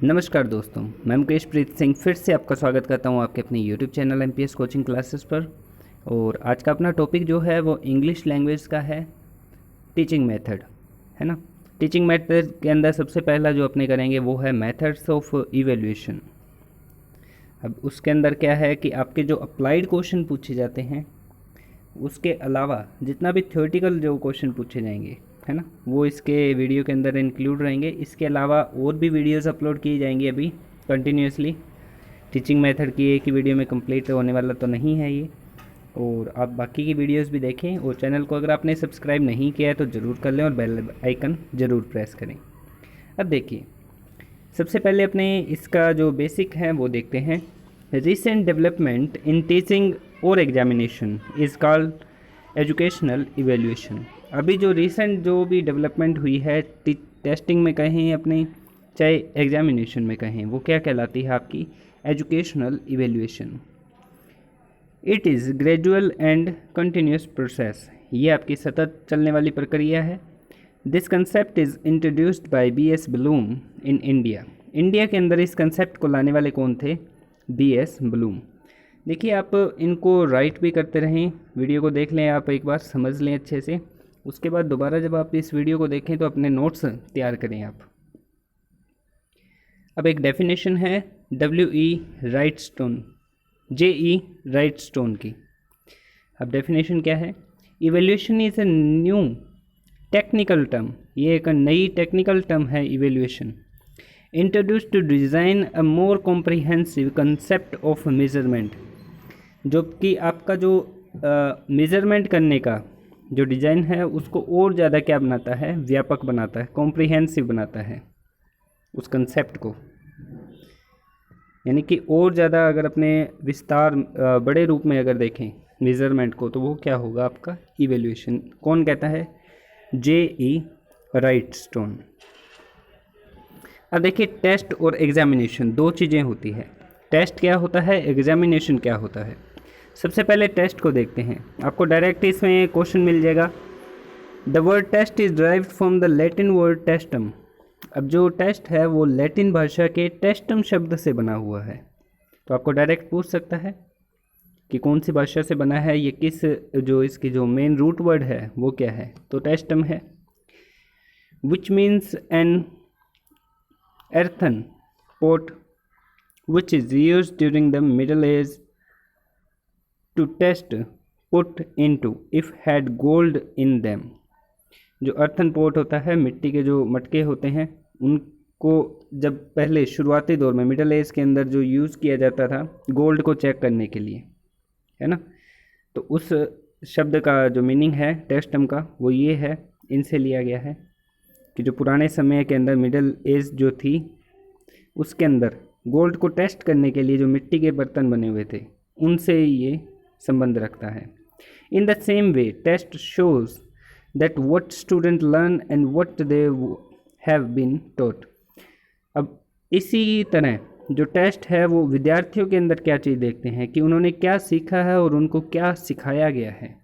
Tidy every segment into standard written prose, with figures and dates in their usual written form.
नमस्कार दोस्तों, मैं मुकेश प्रीत सिंह फिर से आपका स्वागत करता हूं आपके अपने YouTube channel MPS coaching classes पर। और आज का अपना टॉपिक जो है वो इंग्लिश लैंग्वेज का है, टीचिंग मेथड, है ना। टीचिंग मेथड के अंदर सबसे पहला जो अपने करेंगे वो है मेथड्स ऑफ इवैल्यूएशन। अब उसके अंदर क्या है कि आपके जो अप्लाइड क्वेश्चन पूछे जाते हैं उसके अलावा जितना भी थ्योरेटिकल जो क्वेश्चन पूछे जाएंगे, है ना, वो इसके वीडियो के अंदर इंक्लूड रहेंगे। इसके अलावा और भी वीडियोस अपलोड की जाएंगी अभी कंटिन्यूसली। टीचिंग मेथड की एक ही वीडियो में कंप्लीट होने वाला तो नहीं है ये, और आप बाकी की वीडियोस भी देखें। और चैनल को अगर आपने सब्सक्राइब नहीं किया है तो ज़रूर कर लें और बेल आइकन ज़रूर प्रेस करें। अब देखिए, सबसे पहले अपने इसका जो बेसिक है वो देखते हैं। रिसेंट डेवलपमेंट इन टीचिंग और examination is called educational evaluation. अभी जो रिसेंट जो भी डेवलपमेंट हुई है टेस्टिंग में कहें अपने, चाहे एग्जामिनेशन में कहें, वो क्या कहलाती है आपकी educational evaluation. It is gradual and continuous process. ये आपकी सतत चलने वाली प्रक्रिया है। This concept is introduced by B.S. Bloom in India. India के अंदर इस कंसेप्ट को लाने वाले कौन थे? B.S. ब्लूम। देखिए, आप इनको राइट भी करते रहें, वीडियो को देख लें, आप एक बार समझ लें अच्छे से। उसके बाद दोबारा जब आप इस वीडियो को देखें तो अपने नोट्स तैयार करें आप। अब एक डेफिनेशन है W.E. राइटस्टोन, J.E. राइटस्टोन की। अब डेफिनेशन क्या है? Evaluation is a new technical term. ये एक नई टेक्निकल टर्म है evaluation. Introduce to design a more comprehensive concept of measurement. जो कि आपका जो मेजरमेंट करने का जो डिज़ाइन है उसको और ज़्यादा क्या बनाता है? व्यापक बनाता है, कॉम्प्रिहेंसिव बनाता है उस कंसेप्ट को। यानी कि और ज़्यादा अगर अपने विस्तार बड़े रूप में अगर देखें मेजरमेंट को, तो वो क्या होगा आपका इवैल्यूएशन। कौन कहता है? J.E. राइटस्टोन। अब देखिए, टेस्ट और एग्जामिनेशन दो चीज़ें होती है। टेस्ट क्या होता है, एग्जामिनेशन क्या होता है। सबसे पहले टेस्ट को देखते हैं। आपको डायरेक्ट इसमें क्वेश्चन मिल जाएगा। The word test is derived from the Latin word testum. अब जो टेस्ट है वो लैटिन भाषा के टेस्टम शब्द से बना हुआ है। तो आपको डायरेक्ट पूछ सकता है कि कौन सी भाषा से बना है, ये किस जो इसकी जो मेन रूट वर्ड है वो क्या है, तो टेस्टम है। Which means an earthen pot which is used during the Middle Age to test put into if had gold in them। जो अर्थन पोट होता है, मिट्टी के जो मटके होते हैं, उनको जब पहले शुरुआती दौर में मिडल एज के अंदर जो यूज़ किया जाता था गोल्ड को चेक करने के लिए, है ना। तो उस शब्द का जो मीनिंग है टेस्टम का वो ये है, इनसे लिया गया है कि जो पुराने समय के अंदर मिडल एज जो थी उसके अंदर गोल्ड को टेस्ट करने के लिए जो मिट्टी के बर्तन बने हुए थे उनसे ये संबंध रखता है। In the same way test shows that what student learn and what they have been taught. अब इसी तरह जो टेस्ट है वो विद्यार्थियों के अंदर क्या चीज़ देखते हैं कि उन्होंने क्या सीखा है और उनको क्या सिखाया गया है।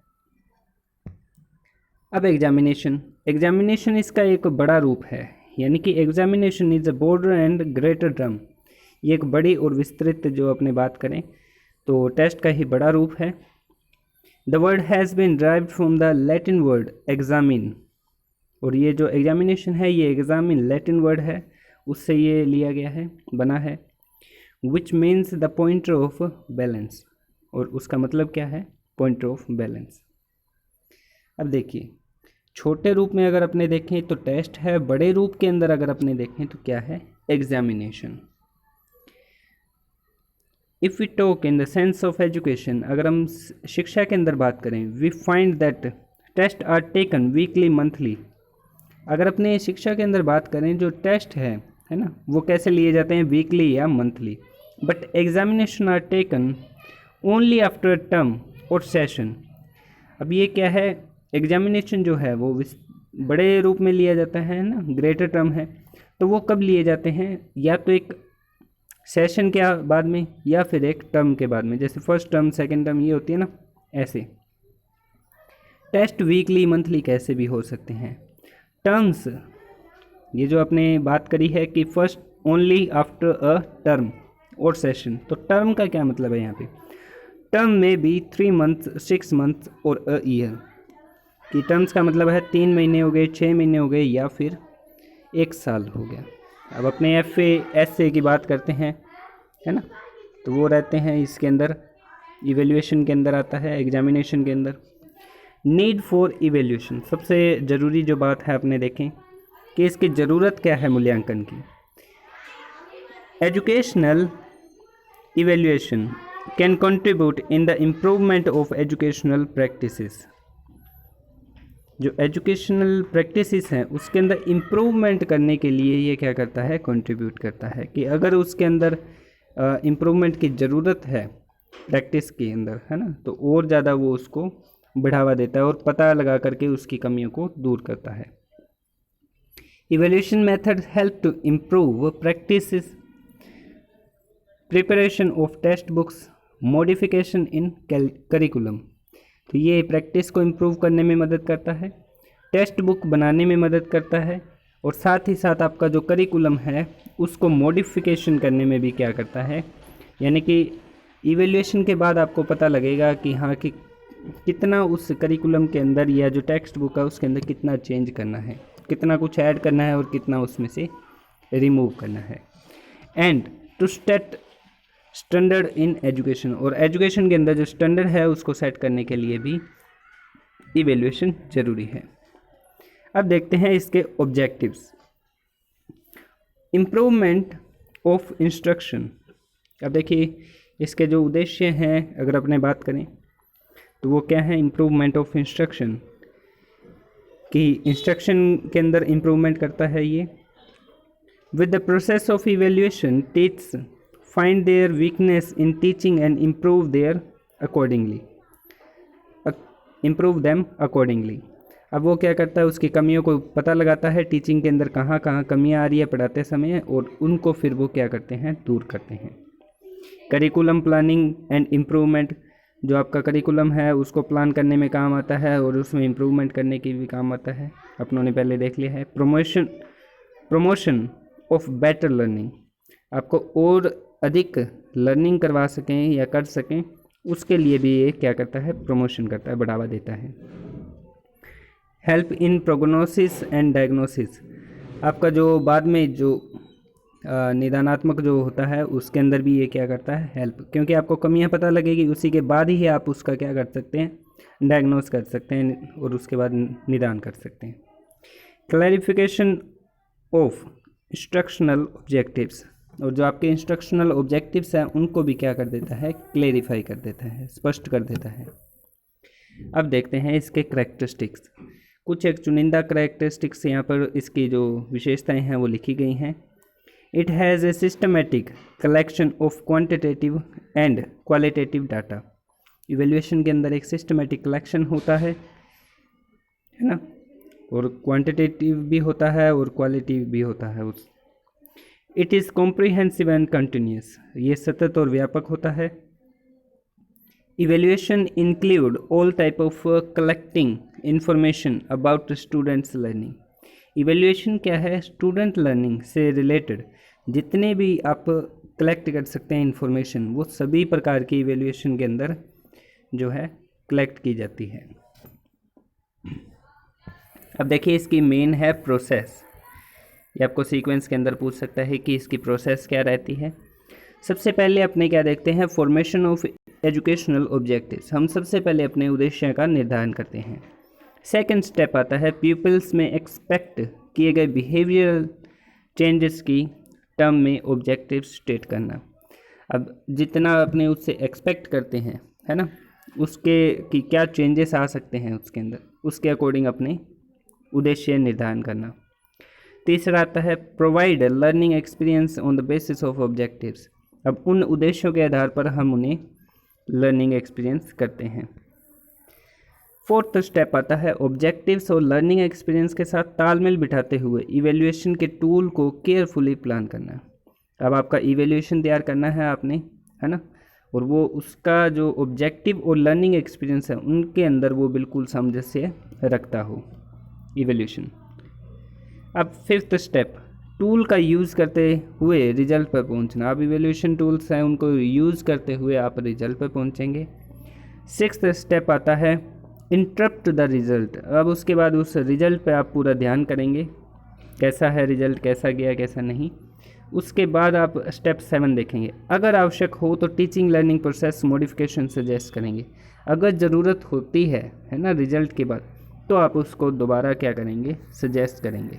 अब एग्जामिनेशन इसका एक बड़ा रूप है, यानी कि examination is a border and greater term. ये एक बड़ी और विस्तृत जो अपने बात करें तो टेस्ट का ही बड़ा रूप है। The word has been derived from the Latin word examine. और ये जो एग्जामिनेशन है ये एग्जामिन लैटिन वर्ड है, उससे ये लिया गया है, बना है। Which means the pointer of balance. और उसका मतलब क्या है? Pointer of balance. अब देखिए, छोटे रूप में अगर अपने देखें तो टेस्ट है, बड़े रूप के अंदर अगर अपने देखें तो क्या है? Examination. If we talk in the sense of education, अगर हम शिक्षा के अंदर बात करें, we find that test are taken weekly monthly. अगर अपने शिक्षा के अंदर बात करें जो टेस्ट है ना, वो कैसे लिए जाते हैं? वीकली या monthly. But examination are taken only after term और सेशन। अब ये क्या है? एग्जामिनेशन जो है वो बड़े रूप में लिया जाता है ना, ग्रेटर टर्म है, तो वो कब लिए जाते हैं? या तो एक सेशन के बाद में या फिर एक टर्म के बाद में, जैसे फर्स्ट टर्म सेकंड टर्म ये होती है ना, ऐसे। टेस्ट वीकली मंथली कैसे भी हो सकते हैं। टर्म्स ये जो आपने बात करी है कि first only after a term और सेशन, तो टर्म का क्या मतलब है यहाँ पे? टर्म में भी 3 मंथ, 6 मंथ और अ ईयर की टर्म्स का मतलब है 3 महीने हो गए, 6 महीने हो गए या फिर 1 साल हो गया। अब अपने एस ए की बात करते हैं, है ना, तो वो रहते हैं इसके अंदर, इवेल्युएशन के अंदर आता है, एग्जामिनेशन के अंदर। नीड फॉर इवेल्यूशन, सबसे ज़रूरी जो बात है अपने देखें कि इसकी ज़रूरत क्या है मूल्यांकन की। Educational evaluation can contribute in the improvement of educational practices. जो एजुकेशनल प्रैक्टिसेस हैं उसके अंदर इम्प्रूवमेंट करने के लिए ये क्या करता है, कंट्रीब्यूट करता है। कि अगर उसके अंदर इम्प्रूवमेंट की ज़रूरत है प्रैक्टिस के अंदर, है ना, तो और ज़्यादा वो उसको बढ़ावा देता है और पता लगा करके उसकी कमियों को दूर करता है। Evaluation method help to improve practices, preparation of text books, modification in curriculum. तो ये प्रैक्टिस को इम्प्रूव करने में मदद करता है, टेक्स्ट बुक बनाने में मदद करता है, और साथ ही साथ आपका जो करिकुलम है उसको मॉडिफिकेशन करने में भी क्या करता है। यानी कि इवैल्यूएशन के बाद आपको पता लगेगा कि हाँ कि कितना उस करिकुलम के अंदर या जो टेक्स्ट बुक है उसके अंदर कितना चेंज करना है, कितना कुछ ऐड करना है और कितना उसमें से रिमूव करना है। And to set standard in education, और एजुकेशन के अंदर जो स्टैंडर्ड है उसको सेट करने के लिए भी इवैल्यूएशन ज़रूरी है। अब देखते हैं इसके ऑब्जेक्टिव्स। इम्प्रूवमेंट ऑफ इंस्ट्रक्शन, अब देखिए इसके जो उद्देश्य हैं अगर अपने बात करें तो वो क्या है। इम्प्रूवमेंट ऑफ इंस्ट्रक्शन, कि इंस्ट्रक्शन के अंदर इम्प्रूवमेंट करता है ये। With the process of evaluation teachers find their weakness in teaching and improve their accordingly, improve them accordingly. अब वो क्या करता है, उसकी कमियों को पता लगाता है, टीचिंग के अंदर कहाँ कहाँ कमियाँ आ रही है पढ़ाते समय, और उनको फिर वो क्या करते हैं, दूर करते हैं। करिकुलम प्लानिंग एंड इम्प्रूवमेंट, जो आपका करिकुलम है उसको प्लान करने में काम आता है और उसमें इम्प्रूवमेंट करने की भी काम आता है, अपनों ने पहले देख लिया है। प्रमोशन ऑफ बेटर लर्निंग, आपको और अधिक लर्निंग करवा सकें या कर सकें उसके लिए भी ये क्या करता है, प्रमोशन करता है, बढ़ावा देता है। Help in prognosis and diagnosis, आपका जो बाद में जो निदानात्मक जो होता है उसके अंदर भी ये क्या करता है, हेल्प, क्योंकि आपको कमियां पता लगेगी उसी के बाद ही आप उसका क्या कर सकते हैं, डायग्नोस कर सकते हैं और उसके बाद निदान कर सकते हैं। क्लैरिफिकेशन ऑफ इंस्ट्रक्शनल ऑब्जेक्टिव्स, और जो आपके इंस्ट्रक्शनल ऑब्जेक्टिव्स हैं उनको भी क्या कर देता है, क्लैरिफाई कर देता है, स्पष्ट कर देता है। अब देखते हैं इसके करैक्टरिस्टिक्स, कुछ एक चुनिंदा करैक्टरिस्टिक्स यहाँ पर इसकी जो विशेषताएं हैं वो लिखी गई हैं। It has a systematic collection of quantitative and qualitative data, evaluation के अंदर एक सिस्टमेटिक कलेक्शन होता है ना, और क्वांटिटेटिव भी होता है और क्वालिटी भी होता है उस। It is comprehensive and continuous, ये सतत और व्यापक होता है। Evaluation include all type of collecting information about students learning, evaluation क्या है, स्टूडेंट लर्निंग से रिलेटेड जितने भी आप कलेक्ट कर सकते हैं इंफॉर्मेशन, वो सभी प्रकार की इवैल्यूएशन के अंदर जो है कलेक्ट की जाती है। अब देखिए इसकी मेन है प्रोसेस, ये आपको सीक्वेंस के अंदर पूछ सकता है कि इसकी प्रोसेस क्या रहती है। सबसे पहले अपने क्या देखते हैं, फॉर्मेशन ऑफ एजुकेशनल ऑब्जेक्टिव्स, हम सबसे पहले अपने उद्देश्य का निर्धारण करते हैं। सेकंड स्टेप आता है पीपल्स में एक्सपेक्ट किए गए बिहेवियरल चेंजेस की टर्म में ऑब्जेक्टिव स्टेट करना। अब जितना अपने उससे एक्सपेक्ट करते हैं, है ना, उसके कि क्या चेंजेस आ सकते हैं उसके अंदर, उसके अकॉर्डिंग अपने उद्देश्य निर्धारण करना। तीसरा आता है provide learning experience on the basis of objectives, अब उन उद्देश्यों के आधार पर हम उन्हें लर्निंग एक्सपीरियंस करते हैं। फोर्थ स्टेप आता है ऑब्जेक्टिव्स और लर्निंग एक्सपीरियंस के साथ तालमेल बिठाते हुए इवैल्यूएशन के टूल को केयरफुली प्लान करना। अब आपका इवैल्यूएशन तैयार करना है आपने, है ना, और वो उसका जो ऑब्जेक्टिव और लर्निंग एक्सपीरियंस है उनके अंदर वो बिल्कुल सामंजस्य रखता हो इवैल्यूएशन। अब फिफ्थ स्टेप, टूल का यूज़ करते हुए रिजल्ट पर पहुंचना। अब इवैल्यूएशन टूल्स हैं उनको यूज़ करते हुए आप रिजल्ट पर पहुंचेंगे। सिक्स्थ स्टेप आता है इंटरप्ट द रिज़ल्ट। अब उसके बाद उस रिज़ल्ट पे आप पूरा ध्यान करेंगे, कैसा है रिज़ल्ट, कैसा गया कैसा नहीं। उसके बाद आप स्टेप 7 देखेंगे, अगर आवश्यक हो तो teaching learning process modification suggest करेंगे। अगर ज़रूरत होती है ना रिज़ल्ट के बाद, तो आप उसको दोबारा क्या करेंगे, सजेस्ट करेंगे।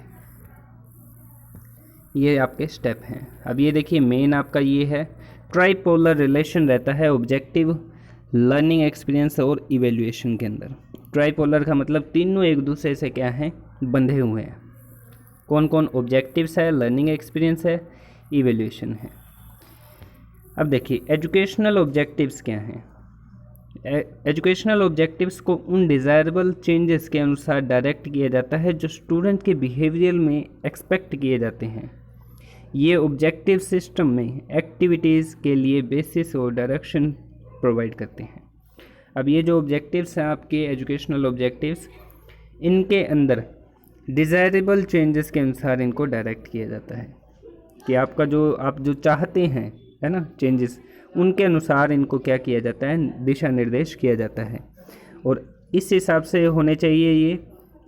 ये आपके स्टेप हैं। अब ये देखिए मेन आपका ये है, ट्राइपोलर रिलेशन रहता है ऑब्जेक्टिव, लर्निंग एक्सपीरियंस और इवैल्यूएशन के अंदर। ट्राइपोलर का मतलब तीनों एक दूसरे से क्या हैं, बंधे हुए हैं। कौन कौन, ऑब्जेक्टिव्स है, लर्निंग एक्सपीरियंस है, इवैल्यूएशन है। अब देखिए एजुकेशनल ऑब्जेक्टिव्स क्या हैं। एजुकेशनल ऑब्जेक्टिव्स को उन डिज़ायरेबल चेंजेस के अनुसार डायरेक्ट किया जाता है जो स्टूडेंट के बिहेवियर में एक्सपेक्ट किए जाते हैं। ये ऑब्जेक्टिव सिस्टम में एक्टिविटीज़ के लिए बेसिस और डायरेक्शन प्रोवाइड करते हैं। अब ये जो ऑब्जेक्टिव्स हैं आपके एजुकेशनल ऑब्जेक्टिव्स, इनके अंदर डिज़ायरेबल चेंजेस के अनुसार इनको डायरेक्ट किया जाता है कि आपका जो आप जो चाहते हैं है ना चेंजेस, उनके अनुसार इनको क्या किया जाता है, दिशा निर्देश किया जाता है। और इस हिसाब से होने चाहिए ये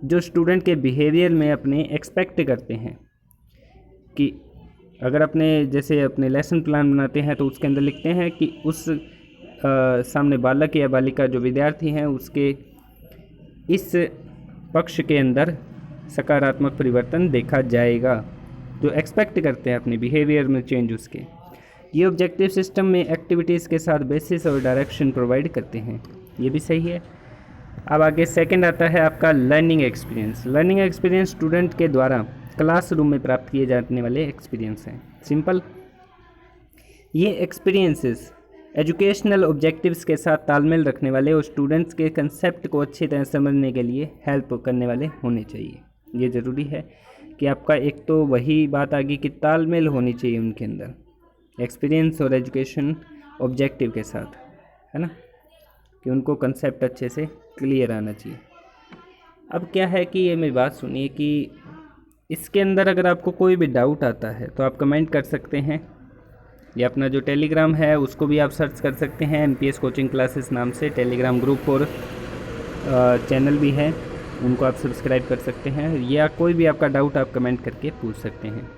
जो स्टूडेंट के बिहेवियर में अपने एक्सपेक्ट करते हैं कि अगर अपने जैसे अपने लेसन प्लान बनाते हैं तो उसके अंदर लिखते हैं कि उस सामने बालक या बालिका जो विद्यार्थी हैं उसके इस पक्ष के अंदर सकारात्मक परिवर्तन देखा जाएगा, जो एक्सपेक्ट करते हैं अपने बिहेवियर में चेंज उसके। ये ऑब्जेक्टिव सिस्टम में एक्टिविटीज़ के साथ बेसिस और डायरेक्शन प्रोवाइड करते हैं, ये भी सही है। अब आगे सेकंड आता है आपका learning experience. Learning experience student के द्वारा क्लासरूम में प्राप्त किए जाने वाले एक्सपीरियंस हैं। सिंपल, ये एक्सपीरियंसेस एजुकेशनल ऑब्जेक्टिव्स के साथ तालमेल रखने वाले और स्टूडेंट्स के कंसेप्ट को अच्छी तरह समझने के लिए हेल्प करने वाले होने चाहिए। ये ज़रूरी है कि आपका एक तो वही बात आ गई कि तालमेल होनी चाहिए उनके अंदर एक्सपीरियंस और एजुकेशन ऑब्जेक्टिव के साथ, है ना, कि उनको कंसेप्ट अच्छे से क्लियर आना चाहिए। अब क्या है कि ये मेरी बात सुनिए कि इसके अंदर अगर आपको कोई भी डाउट आता है तो आप कमेंट कर सकते हैं, या अपना जो टेलीग्राम है उसको भी आप सर्च कर सकते हैं, MPS कोचिंग क्लासेस नाम से टेलीग्राम ग्रुप और चैनल भी है, उनको आप सब्सक्राइब कर सकते हैं, या कोई भी आपका डाउट आप कमेंट करके पूछ सकते हैं।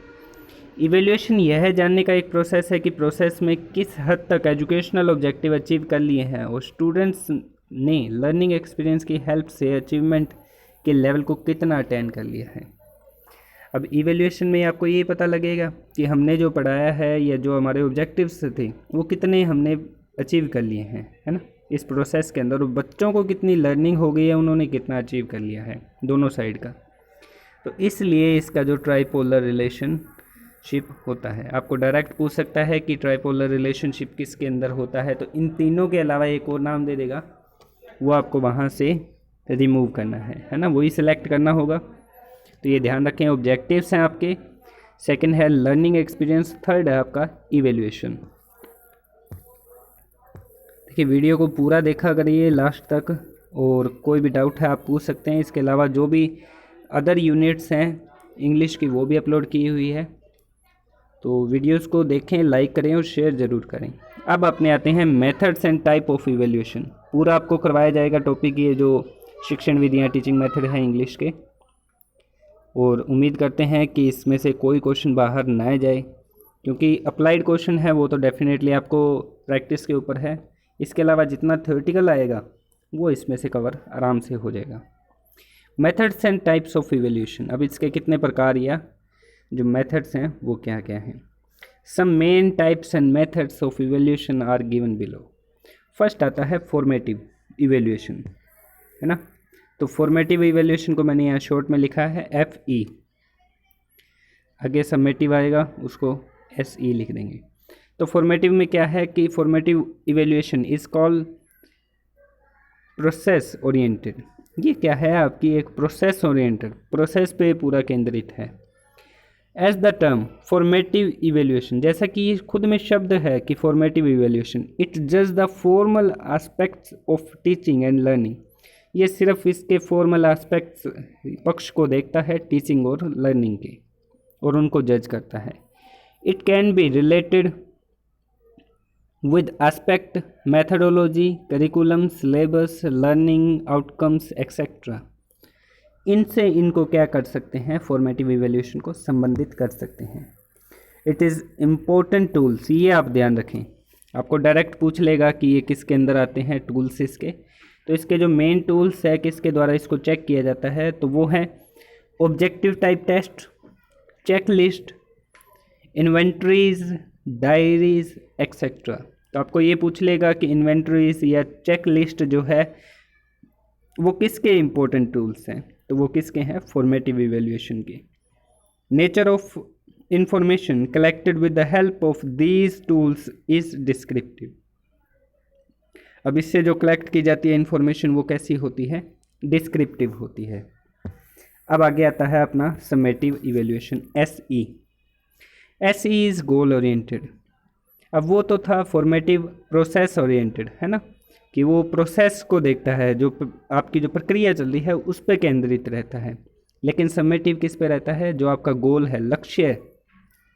इवैल्यूएशन यह जानने का एक प्रोसेस है कि प्रोसेस में किस हद तक एजुकेशनल ऑब्जेक्टिव अचीव कर लिए हैं और स्टूडेंट्स ने लर्निंग एक्सपीरियंस की हेल्प से अचीवमेंट के लेवल को कितना अटेन कर लिया है। अब इवैल्यूएशन में आपको ये पता लगेगा कि हमने जो पढ़ाया है या जो हमारे ऑब्जेक्टिव्स थे वो कितने हमने अचीव कर लिए हैं, है ना, इस प्रोसेस के अंदर। और बच्चों को कितनी लर्निंग हो गई है, उन्होंने कितना अचीव कर लिया है दोनों साइड का। तो इसलिए इसका जो ट्राइपोलर रिलेशनशिप होता है, आपको डायरेक्ट पूछ सकता है कि ट्राइपोलर रिलेशनशिप किसके अंदर होता है, तो इन तीनों के अलावा एक और नाम दे देगा, वो आपको वहाँ से रिमूव करना है ना, वही सिलेक्ट करना होगा। तो ये ध्यान रखें, ऑब्जेक्टिव्स हैं आपके, सेकंड है लर्निंग एक्सपीरियंस, थर्ड है आपका इवैल्यूएशन। देखिए वीडियो को पूरा देखा करिए लास्ट तक, और कोई भी डाउट है आप पूछ सकते हैं। इसके अलावा जो भी अदर यूनिट्स हैं इंग्लिश की वो भी अपलोड की हुई है, तो वीडियोस को देखें, लाइक करें और शेयर ज़रूर करें। अब अपने आते हैं methods and type of evaluation. पूरा आपको करवाया जाएगा टॉपिक, ये जो शिक्षण विधियाँ टीचिंग मेथड है इंग्लिश के, और उम्मीद करते हैं कि इसमें से कोई क्वेश्चन बाहर ना जाए, क्योंकि अप्लाइड क्वेश्चन है वो तो डेफिनेटली आपको प्रैक्टिस के ऊपर है। इसके अलावा जितना थ्योरेटिकल आएगा वो इसमें से कवर आराम से हो जाएगा। Methods and types of evaluation, अब इसके कितने प्रकार या जो मेथड्स हैं वो क्या क्या हैं। Some main types and methods of evaluation are given below. First आता है फॉर्मेटिव इवैल्यूएशन, है ना, तो फॉर्मेटिव इवैल्यूएशन को मैंने यहाँ शॉर्ट में लिखा है FE, आगे समेटिव आएगा उसको SE लिख देंगे। तो फॉर्मेटिव में क्या है कि formative evaluation is called process oriented. ये क्या है, आपकी एक प्रोसेस ओरिएंटेड, प्रोसेस पे पूरा केंद्रित है। As the term formative evaluation, जैसा कि ये खुद में शब्द है कि फॉर्मेटिव इवैल्यूएशन, इट जज the formal aspects of teaching and learning. ये सिर्फ इसके फॉर्मल एस्पेक्ट्स पक्ष को देखता है टीचिंग और लर्निंग के, और उनको जज करता है। It can be related with aspect, methodology, curriculum, syllabus, learning outcomes etcetera. इनसे इनको क्या कर सकते हैं, फॉर्मेटिव इवैल्यूएशन को संबंधित कर सकते हैं। इट इज़ इम्पोर्टेंट टूल्स, ये आप ध्यान रखें। आपको डायरेक्ट पूछ लेगा कि ये किसके अंदर आते हैं टूल्स इसके, तो इसके जो मेन टूल्स है किसके द्वारा इसको चेक किया जाता है, तो वो है objective type test, check list, inventories, diaries etcetera. तो आपको ये पूछ लेगा कि इन्वेंट्रीज या चेक लिस्ट जो है वो किसके इम्पोर्टेंट टूल्स हैं, तो वो किसके हैं, फॉर्मेटिव इवैल्यूएशन के। Nature of information collected with the help of these tools is descriptive. अब इससे जो कलेक्ट की जाती है इन्फॉर्मेशन वो कैसी होती है, डिस्क्रिप्टिव होती है। अब आगे आता है अपना summative evaluation, SE। SE is goal oriented. अब वो तो था फॉर्मेटिव प्रोसेस ओरिएंटेड, है ना, कि वो प्रोसेस को देखता है, जो आपकी जो प्रक्रिया चल रही है उस पर केंद्रित रहता है। लेकिन समेटिव किस पे रहता है, जो आपका गोल है, लक्ष्य,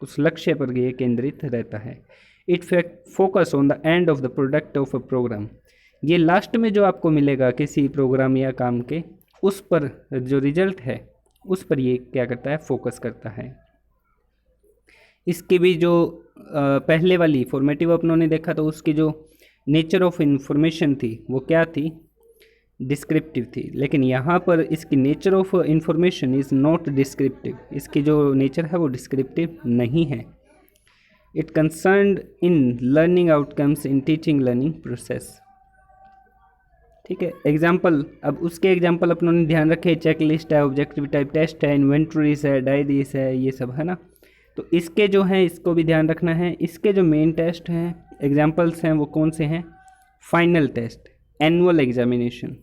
उस लक्ष्य पर ये केंद्रित रहता है। It focus on the end of the product of a programme. ये लास्ट में जो आपको मिलेगा किसी प्रोग्राम या काम के, उस पर जो रिजल्ट है उस पर ये क्या करता है, फोकस करता है। इसकी भी जो पहले वाली फॉर्मेटिव अपनों ने देखा तो उसकी जो नेचर ऑफ इंफॉर्मेशन थी वो क्या थी, डिस्क्रिप्टिव थी। लेकिन यहाँ पर इसकी nature of information is not descriptive, इसकी जो नेचर है वो डिस्क्रिप्टिव नहीं है। It concerned in learning outcomes in teaching learning process. ठीक है, एग्जाम्पल, अब उसके एग्जाम्पल अपनों ने ध्यान रखे, चेक लिस्ट है, ऑब्जेक्टिव टाइप टेस्ट है, इन्वेंट्रीज है, डायरीज है, ये सब है ना। तो इसके जो हैं इसको भी ध्यान रखना है। इसके जो मेन टेस्ट हैं, एग्जाम्पल्स हैं, वो कौन से हैं, फाइनल टेस्ट, एनुअल एग्जामिनेशन,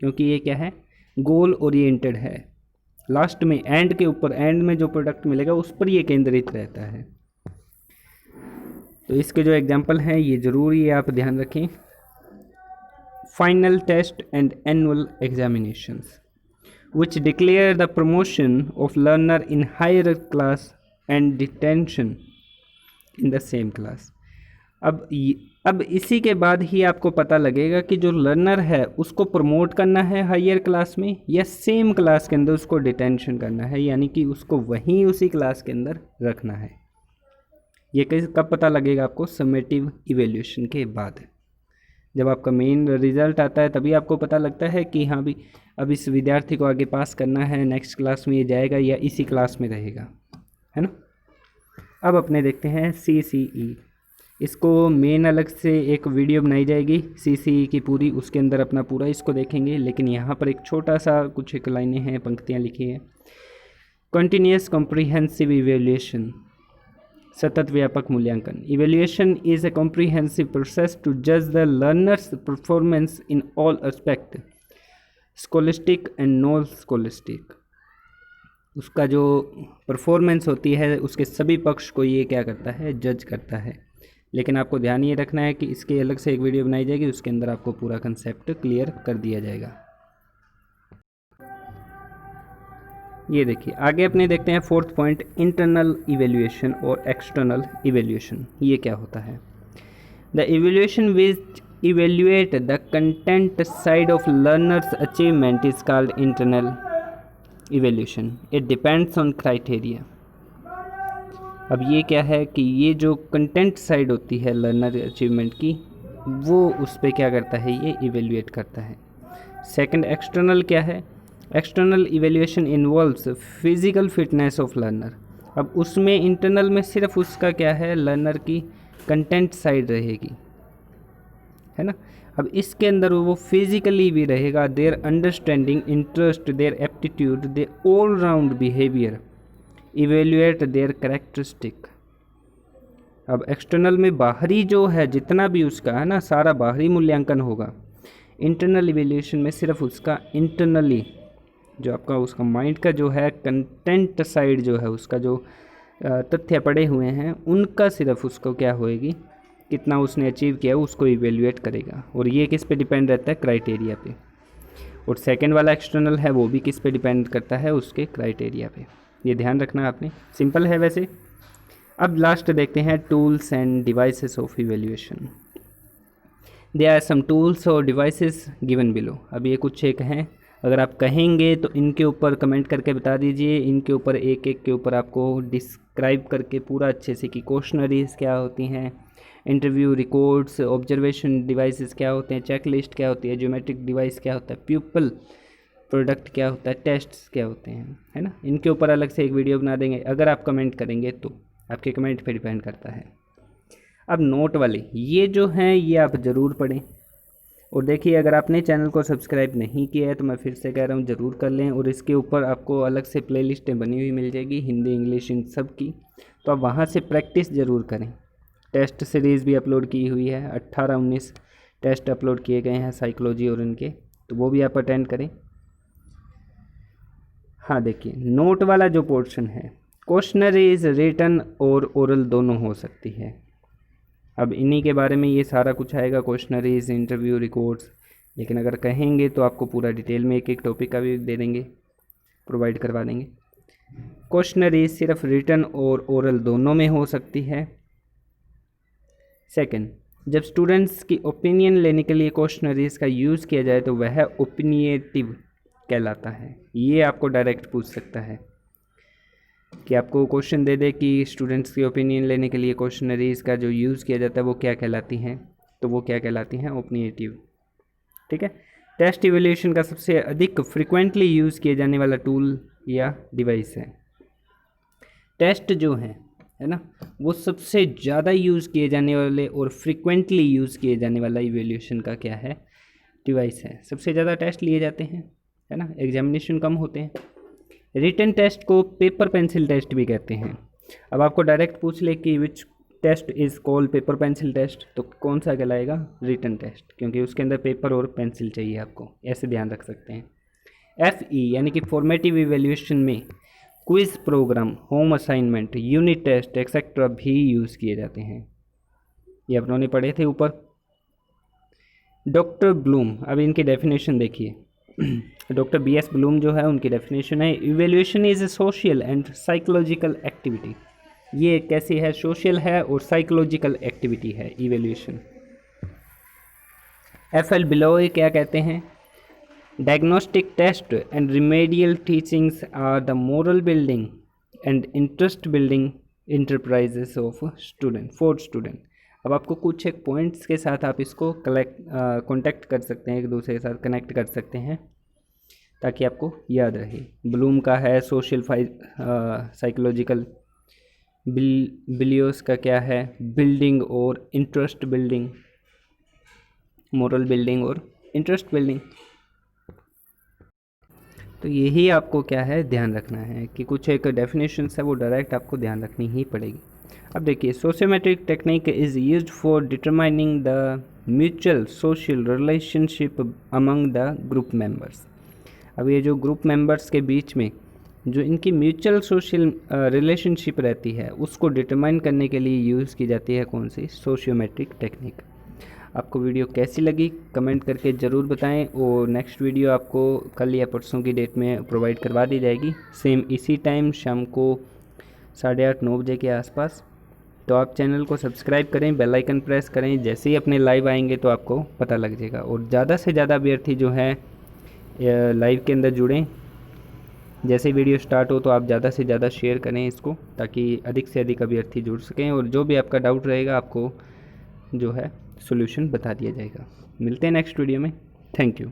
क्योंकि ये क्या है, गोल ओरिएंटेड है। लास्ट में एंड के ऊपर, एंड में जो प्रोडक्ट मिलेगा उस पर ये केंद्रित रहता है। तो इसके जो एग्जाम्पल हैं ये ज़रूर ये आप ध्यान रखें, final test and annual examinations which declare the promotion of learner in higher class and detention in the same class। अब इसी के बाद ही आपको पता लगेगा कि जो लर्नर है उसको प्रमोट करना है हायर क्लास में या सेम क्लास के अंदर उसको डिटेंशन करना है, यानी कि उसको वहीं उसी क्लास के अंदर रखना है। ये कब पता लगेगा आपको, समेटिव इवैल्यूएशन के बाद, जब आपका मेन रिज़ल्ट आता है तभी आपको पता लगता है कि हाँ भी अब इस विद्यार्थी को आगे पास करना है, नेक्स्ट क्लास में ये जाएगा या इसी क्लास में रहेगा, है ना। अब अपने देखते हैं CCE। इसको मेन अलग से एक वीडियो बनाई जाएगी CCE की पूरी, उसके अंदर अपना पूरा इसको देखेंगे। लेकिन यहाँ पर एक छोटा सा कुछ एक लाइनें हैं, पंक्तियाँ लिखी हैं। कंटिन्यूअस कॉम्प्रिहेंसिव इवैल्यूएशन, सतत व्यापक मूल्यांकन। Evaluation is a comprehensive process to जज the learner's performance in all aspect, scholastic and non scholastic. उसका जो परफॉर्मेंस होती है उसके सभी पक्ष को ये क्या करता है, जज करता है। लेकिन आपको ध्यान ये रखना है कि इसके अलग से एक वीडियो बनाई जाएगी, उसके अंदर आपको पूरा कंसेप्ट क्लियर कर दिया जाएगा। ये देखिए आगे अपने देखते हैं फोर्थ पॉइंट, इंटरनल इवैल्यूएशन और एक्सटर्नल इवैल्यूएशन। ये क्या होता है, the evaluation which evaluate the content side of learner's achievement is called internal evaluation. It depends on criteria. अब ये क्या है कि ये जो कंटेंट साइड होती है लर्नर अचीवमेंट की, वो उस पर क्या करता है, ये इवेल्युएट करता है। सेकंड एक्सटर्नल क्या है, external evaluation involves physical fitness of learner. अब उसमें इंटरनल में सिर्फ उसका क्या है, लर्नर की कंटेंट साइड रहेगी, है ना। अब इसके अंदर वो फिजिकली भी रहेगा, their understanding, interest, their aptitude, their all round behaviour, evaluate their characteristic. अब एक्सटर्नल में बाहरी जो है जितना भी उसका है ना, सारा बाहरी मूल्यांकन होगा। इंटरनल इवेल्युएशन में सिर्फ उसका इंटरनली जो आपका उसका माइंड का जो है कंटेंट साइड जो है, उसका जो तथ्य पड़े हुए हैं उनका सिर्फ उसको क्या होएगी, कितना उसने अचीव किया उसको इवेल्युएट करेगा। और ये किस पे डिपेंड रहता है, क्राइटेरिया पे। और सेकंड वाला एक्सटर्नल है वो भी किस पे डिपेंड करता है, उसके क्राइटेरिया पे। ये ध्यान रखना आपने, सिंपल है वैसे। अब लास्ट देखते हैं tools and devices of evaluation. They are some tools और डिवाइसेस गिवन बिलो। अब ये कुछ एक हैं, अगर आप कहेंगे तो इनके ऊपर कमेंट करके बता दीजिए, इनके ऊपर एक एक के ऊपर आपको डिस्क्राइब करके पूरा अच्छे से कि क्वेश्चनरीज क्या होती हैं, इंटरव्यू रिकॉर्ड्स, ऑब्जर्वेशन डिवाइसेस क्या होते हैं, चेक लिस्ट क्या होती है, ज्योमेट्रिक डिवाइस क्या होता है, प्यूपल प्रोडक्ट क्या होता है, टेस्ट्स क्या होते हैं, है ना। इनके ऊपर अलग से एक वीडियो बना देंगे अगर आप कमेंट करेंगे तो, आपके कमेंट पे डिपेंड करता है। अब नोट वाले ये जो हैं ये आप ज़रूर पढ़ें। और देखिए अगर आपने चैनल को सब्सक्राइब नहीं किया है तो मैं फिर से कह रहा हूँ ज़रूर कर लें, और इसके ऊपर आपको अलग से प्लेलिस्टें बनी हुई मिल जाएगी, हिंदी इंग्लिश इन सब की, तो आप वहाँ से प्रैक्टिस ज़रूर करें। टेस्ट सीरीज़ भी अपलोड की हुई है, 18-19 टेस्ट अपलोड किए गए हैं साइकोलॉजी और इनके, तो वो भी आप अटेंड करें। हाँ देखिए नोट वाला जो पोर्शन है, क्वेश्चनरीज रिटन और ओरल दोनों हो सकती है। अब इन्हीं के बारे में ये सारा कुछ आएगा, क्वेश्चनरीज, इंटरव्यू, रिकॉर्ड्स। लेकिन अगर कहेंगे तो आपको पूरा डिटेल में एक एक टॉपिक का भी दे देंगे, प्रोवाइड करवा देंगे। क्वेश्चनरीज सिर्फ रिटन और ओरल दोनों में हो सकती है। सेकंड, जब स्टूडेंट्स की ओपिनियन लेने के लिए क्वेश्चनरीज का यूज़ किया जाए तो वह ओपिनिएटिव कहलाता है। ये आपको डायरेक्ट पूछ सकता है कि आपको क्वेश्चन दे दे कि स्टूडेंट्स की ओपिनियन लेने के लिए क्वेश्चनरीज का जो यूज़ किया जाता है वो क्या कहलाती हैं, तो वो क्या कहलाती हैं, ओपिनिएटिव। ठीक है। टेस्ट इवैल्यूएशन का सबसे अधिक फ्रिक्वेंटली यूज़ किए जाने वाला टूल या डिवाइस है। टेस्ट जो है ना, वो सबसे ज़्यादा यूज़ किए जाने वाले और फ्रिक्वेंटली यूज़ किए जाने वाला इवैल्यूएशन का क्या है, डिवाइस है। सबसे ज़्यादा टेस्ट लिए जाते हैं, है ना, एग्जामिनेशन कम होते हैं। रिटन टेस्ट को पेपर पेंसिल टेस्ट भी कहते हैं। अब आपको डायरेक्ट पूछ ले कि which test is called paper pencil test, तो कौन सा कहलाएगा, रिटन टेस्ट, क्योंकि उसके अंदर पेपर और पेंसिल चाहिए आपको, ऐसे ध्यान रख सकते हैं। FE यानी कि फॉर्मेटिव इवैल्यूएशन में quiz program, home assignment, unit test etcetera भी यूज़ किए जाते हैं। ये अपनों ने पढ़े थे ऊपर। डॉक्टर ब्लूम, अब इनकी डेफिनेशन देखिए। डॉक्टर BS ब्लूम जो है उनकी डेफिनेशन है, evaluation is a social and psychological activity. ये कैसी है, सोशल है और साइकोलॉजिकल एक्टिविटी है इवैल्यूएशन। FL बिलो क्या कहते हैं, diagnostic test and remedial teachings are the moral building and interest building enterprises of student for student. अब आपको कुछ एक पॉइंट्स के साथ आप इसको कॉन्टेक्ट कर सकते हैं, एक दूसरे के साथ कनेक्ट कर सकते हैं ताकि आपको याद रहे। ब्लूम का है सोशल साइकोलॉजिकल, बिलियोस का क्या है, बिल्डिंग और इंटरेस्ट बिल्डिंग, मोरल बिल्डिंग और इंटरेस्ट बिल्डिंग। तो यही आपको क्या है ध्यान रखना है कि कुछ एक डेफिनेशंस है वो डायरेक्ट आपको ध्यान रखनी ही पड़ेगी। अब देखिए sociometric technique is used for determining the mutual social relationship among the group members. अब ये जो ग्रुप मेंबर्स के बीच में जो इनकी म्यूचुअल सोशल रिलेशनशिप रहती है उसको डिटरमाइन करने के लिए यूज़ की जाती है कौन सी, सोशियोमेट्रिक टेक्निक। आपको वीडियो कैसी लगी कमेंट करके ज़रूर बताएं, और नेक्स्ट वीडियो आपको कल या परसों की डेट में प्रोवाइड करवा दी जाएगी, सेम इसी टाइम शाम को 8:30-9 बजे के आसपास। तो आप चैनल को सब्सक्राइब करें, बेल आइकन प्रेस करें, जैसे ही अपने लाइव आएंगे तो आपको पता लग जाएगा। और ज़्यादा से ज़्यादा अभ्यर्थी जो हैं लाइव के अंदर जुड़ें, जैसे वीडियो स्टार्ट हो तो आप ज़्यादा से ज़्यादा शेयर करें इसको, ताकि अधिक से अधिक अभ्यर्थी जुड़ सकें, और जो भी आपका डाउट रहेगा आपको जो है सॉल्यूशन बता दिया जाएगा। मिलते हैं नेक्स्ट वीडियो में। Thank you.